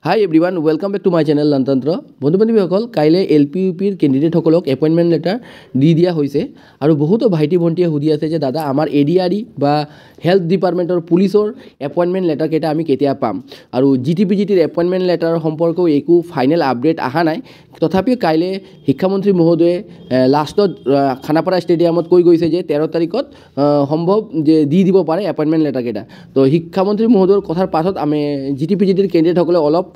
Hi everyone, welcome back to my channel Lantantro. বন্ধু বান্ধৱীসকল কাইলে এলপিইউপিৰ কেণ্ডিডেটসকলক appointment letter দি দিয়া হৈছে আৰু বহুতো ভাইটি ভণ্টিয়ে সুধি আছে যে দাদা আমাৰ এডিআৰই বা হেল্থ ডিপাৰ্টমেণ্টৰ পুলিচৰ এপইণ্টমেণ্ট লেটাৰ কেইটা আমি কেতিয়া পাম আৰু জিটিপিজিটিৰ এপইণ্টমেণ্ট লেটাৰ সম্পৰ্কেও একো ফাইনেল আপডেট অহা নাই তথাপিও কাইলে শিক্ষামন্ত্ৰী মহোদয়ে লাষ্টত খানাপাৰা ষ্টেডিয়ামত কৈ গৈছে যে 13 তাৰিখত সম্ভৱ যে দি দিব পাৰে এপইণ্টমেণ্ট লেটাৰ কেইটা তো শিক্ষামন্ত্ৰী মহোদয়ৰ কথাৰ পাছত আমি জিটিপিজিটিৰ কেণ্ডিডেটসকলে অলপ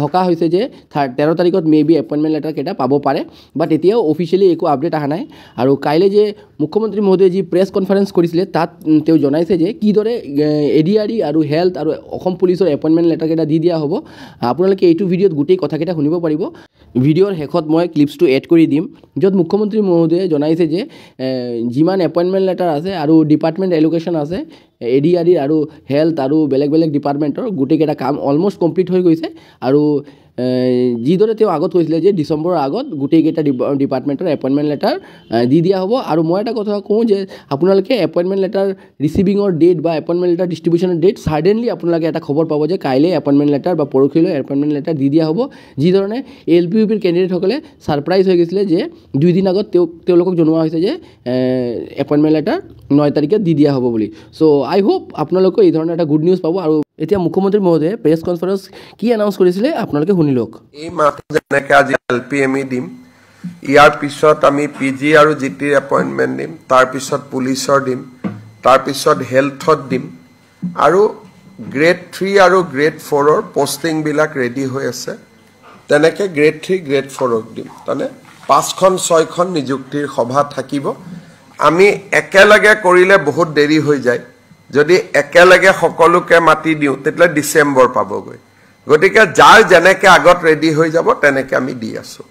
হকা হৈছে যে 13 তাৰিখত মেবি এপইণ্টমেণ্ট লেটাৰ কেইটা পাব পাৰে বাট এতিয়াও অফিচিয়েলি একো আপডেট অহা নাই আৰু কাইলে যে মুখ্যমন্ত্ৰী মহোদয়ে যি প্ৰেছ কনফাৰেন্স কৰিছিলে তাত তেওঁ জনাইছে যে কিদৰে এডিআৰই আৰু হেল্থ আৰু অসম পুলিচৰ এপইণ্টমেণ্ট লেটাৰ কেইটা দি দিয়া হ'ব আপোনালোকে এইটো ভিডিঅ'ত গোটেই কথাকেইটা শুনিব পাৰিব ভিডিঅ'ৰ শেষত মই ক্লিপছটো এড কৰি দিম য'ত মুখ্যমন্ত্ৰী মহোদয়ে জনাইছে যে যিমান এপইণ্টমেণ্ট লেটাৰ আছে আৰু ডিপাৰ্টমেণ্ট এলোকেশ্যন আছে এডিআৰই আৰু হেল্থ আৰু বেলেগ বেলেগ ডিপাৰ্টমেণ্টৰ গোটেইকেইটা কাম অলমষ্ট কমপ্লিট হৈ গৈছে আৰু যিদৰে তেওঁ আগত কৈছিলে যে ডিচেম্বৰৰ আগত গোটেইকেইটা ডিপাৰ্টমেণ্টৰ এপইণ্টমেণ্ট লেটাৰ দি দিয়া হ'ব আৰু মই এটা কথা কওঁ যে আপোনালোকে এপইণ্টমেণ্ট লেটাৰ ৰিচিভিঙৰ ডেট বা এপইণ্টমেণ্ট লেটাৰ ডিষ্ট্ৰিবিউশ্যনৰ ডেট ছাডেনলি আপোনালোকে এটা খবৰ পাব যে কাইলৈ এপইণ্টমেণ্ট লেটাৰ বা পৰহিলৈ এপইণ্টমেণ্ট লেটাৰ দি দিয়া হ'ব যিধৰণে এলপিইউপিৰ কেণ্ডিডেটসকলে ছাৰপ্ৰাইজ হৈ গৈছিলে যে 2 দিন আগত তেওঁলোকক জনোৱা হৈছে যে এপইণ্টমেণ্ট লেটাৰ 9 তাৰিখে দি দিয়া হ'ব বুলি চ' আই হোপ আপোনালোকে এই ধৰণৰ এটা গুড নিউজ পাব আৰু এতিয়া মুখ্যমন্ত্ৰী মহোদয়ে প্ৰেছ কনফাৰেন্স কি এনাউন্স কৰিছিলে আপোনালোকে শুনি লওক এই মাহটো যেনেকৈ আজি এলপিএমই দিম ইয়াৰ পিছত আমি পিজি আৰু জিটিৰ এপইণ্টমেণ্ট দিম তাৰপিছত পুলিচৰ দিম তাৰপিছত হেল্থত দিম আৰু গ্ৰেড 3 আৰু গ্ৰেড 4ৰ পষ্টিংবিলাক ৰেডি হৈ আছে তেনেকৈ গ্ৰেড 3 গ্ৰেড 4ক দিম মানে 5খন 6খন নিযুক্তিৰ সভা থাকিব আমি একেলগে কৰিলে বহুত দেৰি হৈ যায় যদি একেলগে সকলোকে মাতি দিওঁ তেতিয়া ডিসেম্বৰ পাবগৈ গতিকে যাৰ যেনেকৈ আগত ৰেডি হৈ যাব তেনেকৈ আমি দি আছো